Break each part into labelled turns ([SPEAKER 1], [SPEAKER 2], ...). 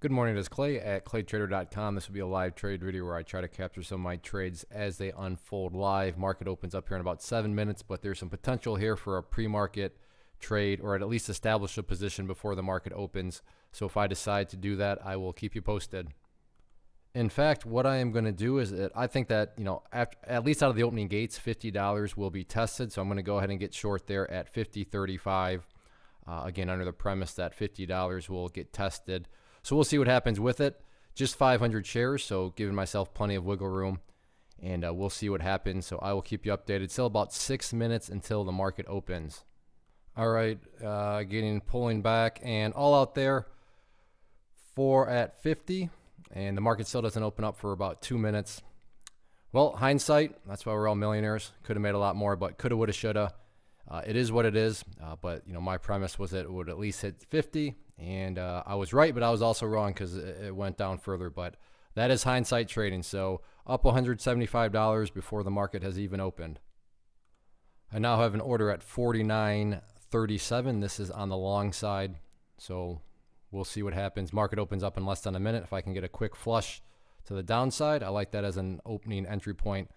[SPEAKER 1] Good morning, it's Clay at claytrader.com. This will be a live trade video where I try to capture some of my trades as they unfold live. Market opens up here in about 7 minutes, but there's some potential here for a pre-market trade, or at least establish a position before the market opens. So if I decide to do that, I will keep you posted. In fact, what I am going to do is that I think that, at least out of the opening gates, $50 will be tested. So I'm going to go ahead and get short there at 50.35. Again, under the premise that $50 will get tested. So we'll see what happens with it. Just 500 shares, so giving myself plenty of wiggle room. And we'll see what happens. So I will keep you updated. Still about 6 minutes until the market opens. All right, pulling back and all out there for at 50. And the market still doesn't open up for about 2 minutes. Well, hindsight, that's why we're all millionaires. Could have made a lot more, but coulda, woulda, shoulda. It is what it is. But my premise was that it would at least hit 50. And I was right, but I was also wrong because it went down further. But that is hindsight trading. So up $175 before the market has even opened. I now have an order at 49.37. This is on the long side. So we'll see what happens. Market opens up in less than a minute. If I can get a quick flush to the downside, I like that as an opening entry point.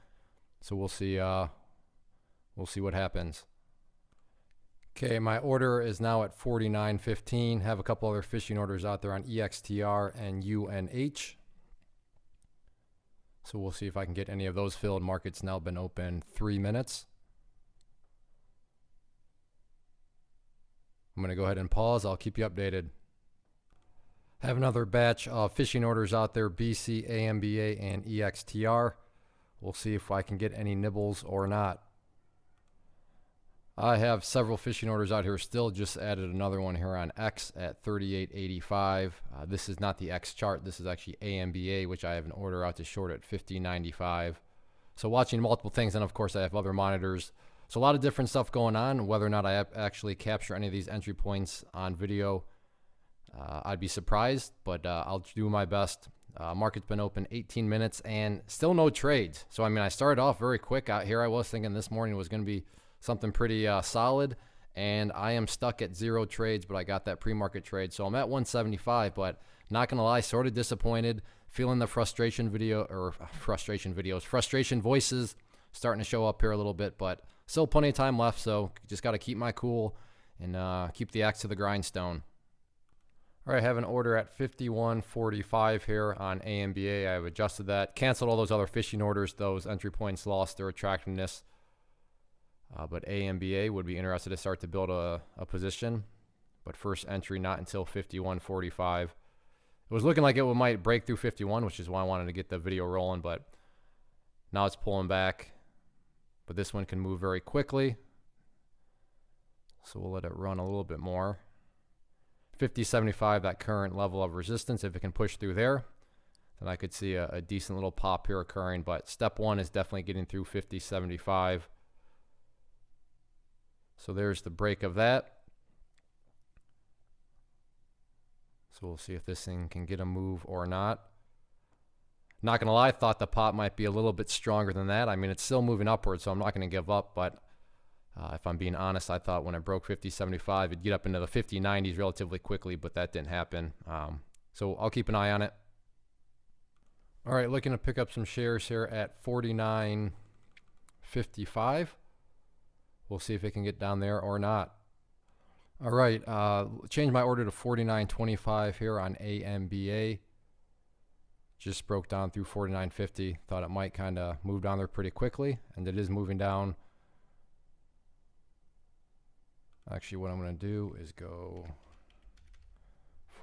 [SPEAKER 1] So we'll see. We'll see what happens. Okay, my order is now at 49.15. Have a couple other fishing orders out there on EXTR and UNH. So we'll see if I can get any of those filled. Market's now been open 3 minutes. I'm going to go ahead and pause. I'll keep you updated. Have another batch of fishing orders out there, BC, AMBA, and EXTR. We'll see if I can get any nibbles or not. I have several fishing orders out here still. Just added another one here on X at 38.85. This is not the X chart. This is actually AMBA, which I have an order out to short at 50.95. So watching multiple things, and of course I have other monitors. So a lot of different stuff going on. Whether or not I actually capture any of these entry points on video, I'd be surprised, but I'll do my best. Market's been open 18 minutes and still no trades. So I started off very quick out here. I was thinking this morning was going to be something pretty solid, and I am stuck at 0 trades, but I got that pre-market trade. So I'm at 175, but not going to lie, sort of disappointed, feeling the frustration voices starting to show up here a little bit, but still plenty of time left, so just got to keep my cool and keep the axe to the grindstone. All right, I have an order at 51.45 here on AMBA. I've adjusted that, canceled all those other fishing orders. Those entry points lost their attractiveness. But AMBA would be interested to start to build a position. But first entry not until 51.45. It was looking like it might break through 51, which is why I wanted to get the video rolling. But now it's pulling back. But this one can move very quickly. So we'll let it run a little bit more. 50.75, that current level of resistance. If it can push through there, then I could see a decent little pop here occurring. But step one is definitely getting through 50.75. So there's the break of that. So we'll see if this thing can get a move or not. Not going to lie, I thought the pop might be a little bit stronger than that. It's still moving upwards, so I'm not going to give up. But if I'm being honest, I thought when it broke 50.75, it'd get up into the 50.90s relatively quickly, but that didn't happen. So I'll keep an eye on it. All right, looking to pick up some shares here at 49.55. We'll see if it can get down there or not. All right, change my order to 49.25 here on AMBA. Just broke down through 49.50. Thought it might kind of move down there pretty quickly, and it is moving down. Actually, what I'm going to do is go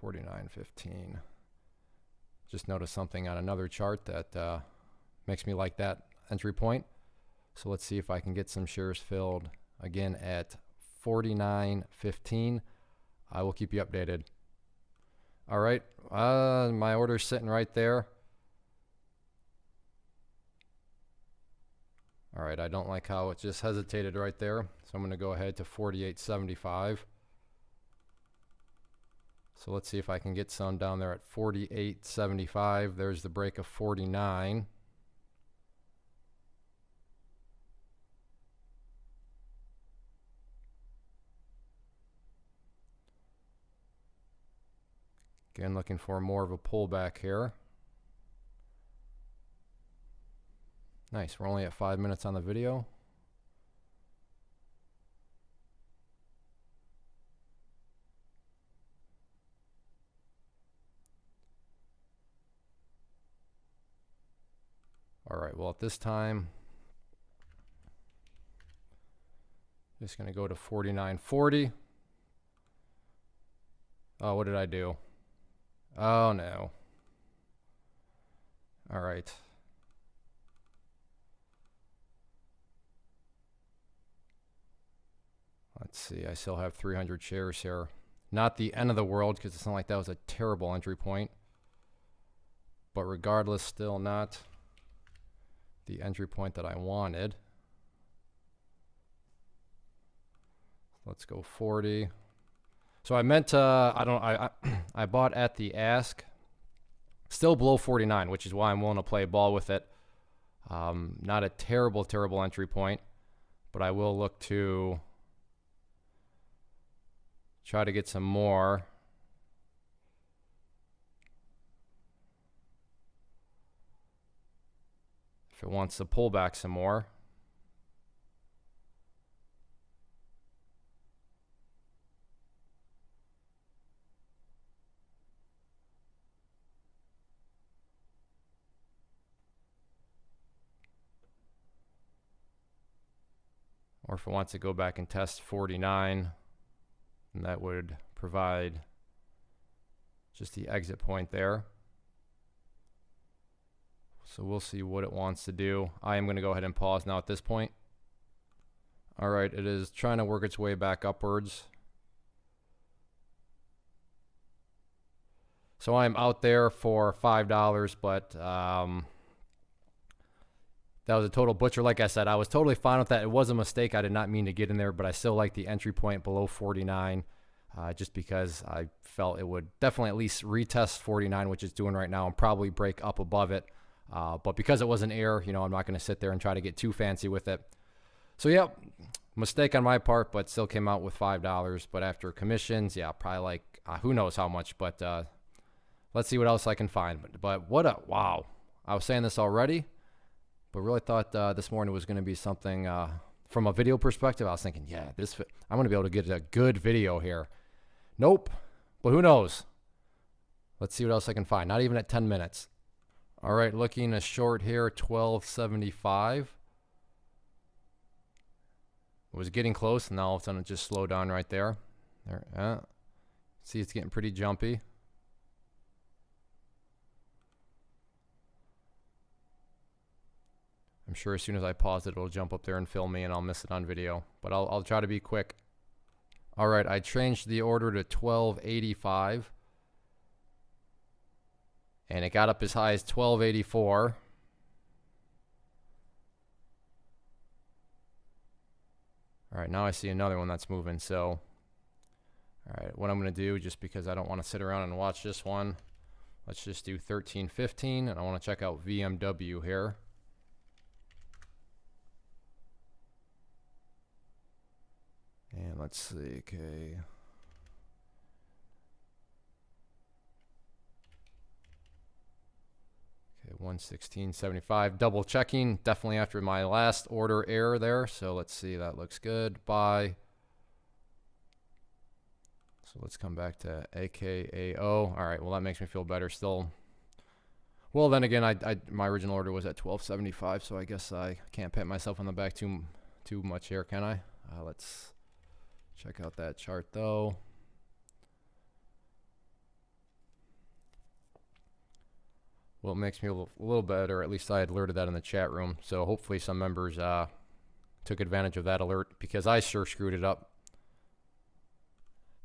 [SPEAKER 1] 49.15. Just noticed something on another chart that makes me like that entry point. So let's see if I can get some shares filled again at 49.15. I will keep you updated. All right, my order's sitting right there. All right, I don't like how it just hesitated right there. So I'm going to go ahead to 48.75. So let's see if I can get some down there at 48.75. There's the break of 49. Again, looking for more of a pullback here. Nice. We're only at 5 minutes on the video. All right, well, at this time, just going to go to 49.40. Oh, what did I do? Oh, no. All right. Let's see. I still have 300 shares here. Not the end of the world, because it's not like that was a terrible entry point. But regardless, still not the entry point that I wanted. Let's go 40. So I meant I bought at the ask, still below 49, which is why I'm willing to play ball with it. Not a terrible entry point, but I will look to try to get some more. If it wants to pull back some more. Or if it wants to go back and test 49, and that would provide just the exit point there. So we'll see what it wants to do. I am going to go ahead and pause now at this point. All right, it is trying to work its way back upwards. So I'm out there for $5, but that was a total butcher. Like I said, I was totally fine with that. It was a mistake. I did not mean to get in there, but I still like the entry point below 49, just because I felt it would definitely at least retest 49, which it's doing right now, and probably break up above it. But because it was an error, you know, I'm not going to sit there and try to get too fancy with it. So, yeah, mistake on my part, but still came out with $5. But after commissions, yeah, probably like who knows how much. But let's see what else I can find. But what a wow. I was saying this already, but really thought this morning was going to be something from a video perspective. I was thinking, yeah, I'm going to be able to get a good video here. Nope. But who knows? Let's see what else I can find. Not even at 10 minutes. All right, looking a short here, 1275. It was getting close, and now all of a sudden it just slowed down right there. See, it's getting pretty jumpy. I'm sure as soon as I pause it, it'll jump up there and film me, and I'll miss it on video. But I'll try to be quick. All right, I changed the order to 1285. And it got up as high as 1284. All right, now I see another one that's moving. So, all right, what I'm going to do, just because I don't want to sit around and watch this one, let's just do 1315. And I want to check out VMW here. And let's see, okay. Okay, 116.75. Double checking, definitely after my last order error there. So let's see, that looks good. Buy. So let's come back to AKAO. All right, well, that makes me feel better still. Well, then again, my original order was at 1275, so I guess I can't pat myself on the back too much here, can I? Let's check out that chart, though. Well, it makes me a little better. At least I had alerted that in the chat room. So hopefully some members took advantage of that alert, because I sure screwed it up.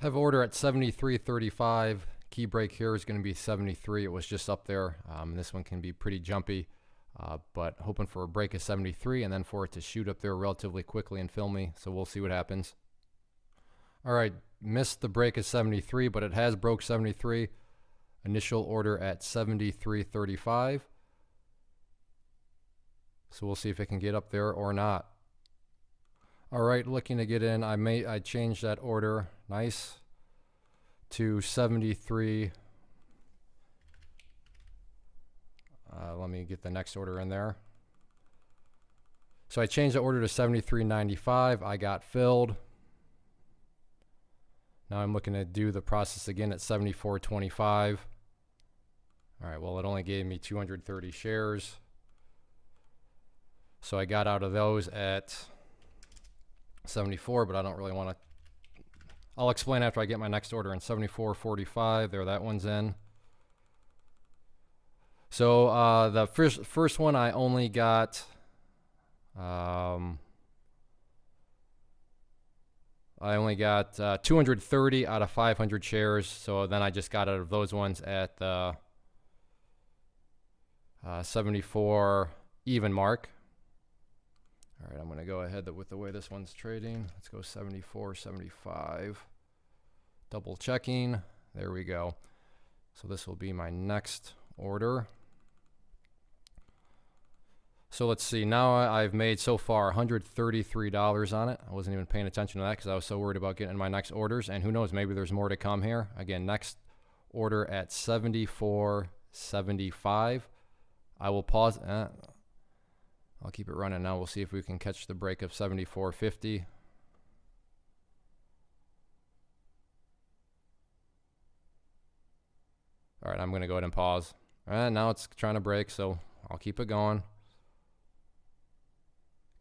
[SPEAKER 1] Have order at 73.35. Key break here is going to be 73. It was just up there. This one can be pretty jumpy, but hoping for a break of 73 and then for it to shoot up there relatively quickly and fill me. So we'll see what happens. All right, missed the break of 73, but it has broke 73. Initial order at 73.35. So we'll see if it can get up there or not. All right, looking to get in. I changed that order, nice, to 73. Let me get the next order in there. So I changed the order to 73.95. I got filled. Now I'm looking to do the process again at 74.25. All right, well, it only gave me 230 shares. So I got out of those at 74, but I don't really want to. I'll explain after I get my next order in 74.45. There, that one's in. So the first one I only got. I only got 230 out of 500 shares, so then I just got out of those ones at the 74 even mark. All right, I'm going to go ahead with the way this one's trading. Let's go 74.75. Double checking. There we go. So this will be my next order. So let's see, now I've made so far $133 on it. I wasn't even paying attention to that because I was so worried about getting my next orders. And who knows, maybe there's more to come here. Again, next order at 74.75. I will pause. I'll keep it running now. We'll see if we can catch the break of 74.50. All right, I'm going to go ahead and pause. And now it's trying to break, so I'll keep it going.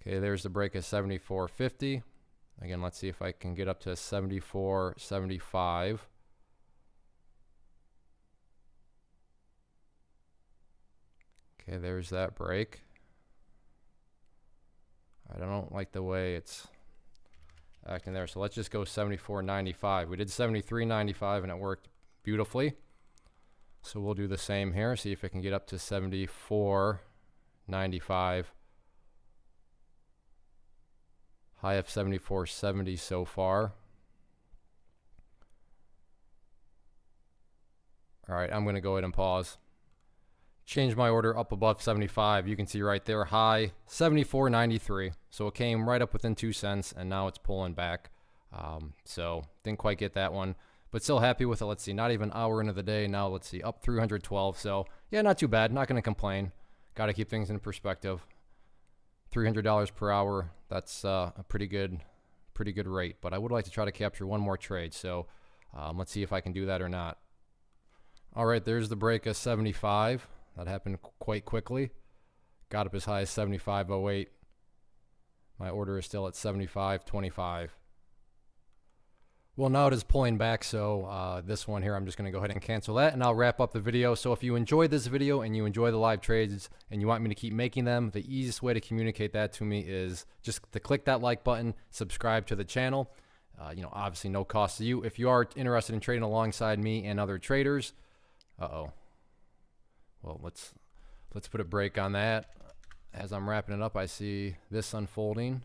[SPEAKER 1] Okay, there's the break of 74.50. Again, let's see if I can get up to 74.75. Okay, there's that break. I don't like the way it's acting there, so let's just go 74.95. We did 73.95 and it worked beautifully. So we'll do the same here, see if it can get up to 74.95. High of 74.70 so far. All right, I'm going to go ahead and pause. Change my order up above 75. You can see right there, high 74.93. So it came right up within 2 cents, and now it's pulling back. So didn't quite get that one, but still happy with it. Let's see, not even an hour into the day. Now let's see, up 312. So yeah, not too bad. Not going to complain. Got to keep things in perspective. $300 per hour. That's a pretty good rate. But I would like to try to capture one more trade. So let's see if I can do that or not. All right, there's the break of 75. That happened quite quickly. Got up as high as 75.08. My order is still at 75.25. Well, now it is pulling back, so this one here, I'm just going to go ahead and cancel that, and I'll wrap up the video. So if you enjoyed this video and you enjoy the live trades and you want me to keep making them, the easiest way to communicate that to me is just to click that like button, subscribe to the channel. Obviously no cost to you. If you are interested in trading alongside me and other traders, well, let's put a break on that. As I'm wrapping it up, I see this unfolding.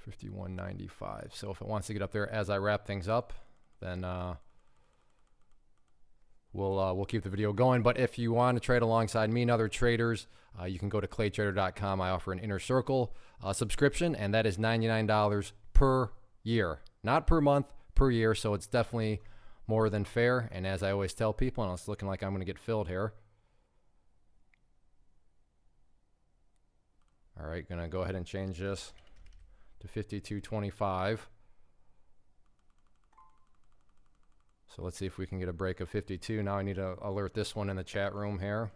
[SPEAKER 1] 51.95. So if it wants to get up there as I wrap things up, then we'll keep the video going. But if you want to trade alongside me and other traders, you can go to claytrader.com. I offer an Inner Circle subscription, and that is $99 per year, not per month, per year. So it's definitely more than fair. And as I always tell people, and it's looking like I'm going to get filled here. All right, going to go ahead and change this to 52.25. So let's see if we can get a break of 52. Now I need to alert this one in the chat room here.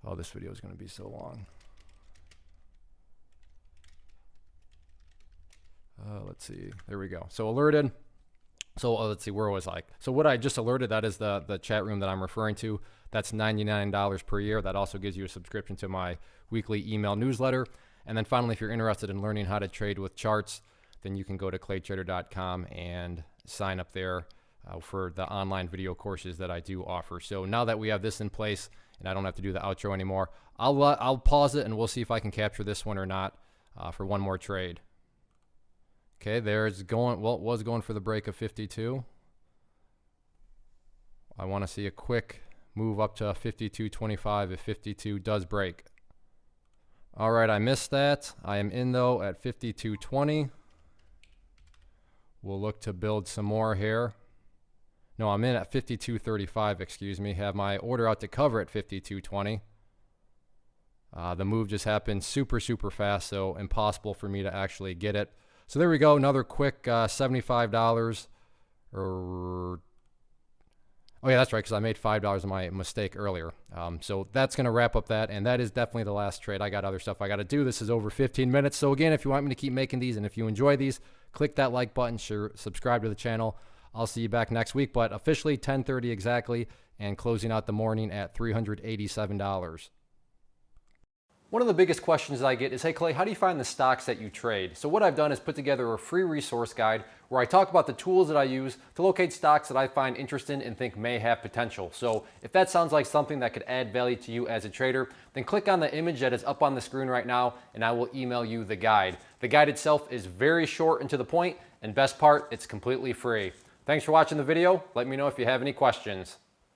[SPEAKER 1] Oh, this video is going to be so long. Let's see. There we go. So alerted. So let's see, where was I? So what I just alerted, that is the chat room that I'm referring to. That's $99 per year. That also gives you a subscription to my weekly email newsletter. And then finally, if you're interested in learning how to trade with charts, then you can go to claytrader.com and sign up there for the online video courses that I do offer. So now that we have this in place and I don't have to do the outro anymore, I'll pause it and we'll see if I can capture this one or not for one more trade. Okay, there's going, well, it was going for the break of 52. I want to see a quick move up to 52.25 if 52 does break. All right, I missed that. I am in though at 52.20. We'll look to build some more here. No, I'm in at 52.35, excuse me. Have my order out to cover at 52.20. The move just happened super fast, so impossible for me to actually get it. So there we go, another quick $75. Oh yeah, that's right, because I made $5 on my mistake earlier. So that's going to wrap up that, and that is definitely the last trade. I got other stuff I got to do. This is over 15 minutes. So again, if you want me to keep making these, and if you enjoy these, click that like button, subscribe to the channel. I'll see you back next week, but officially 10:30 exactly, and closing out the morning at $387. One of the biggest questions that I get is, hey Clay, how do you find the stocks that you trade? So what I've done is put together a free resource guide where I talk about the tools that I use to locate stocks that I find interesting and think may have potential. So if that sounds like something that could add value to you as a trader, then click on the image that is up on the screen right now and I will email you the guide. The guide itself is very short and to the point, and best part, it's completely free. Thanks for watching the video. Let me know if you have any questions.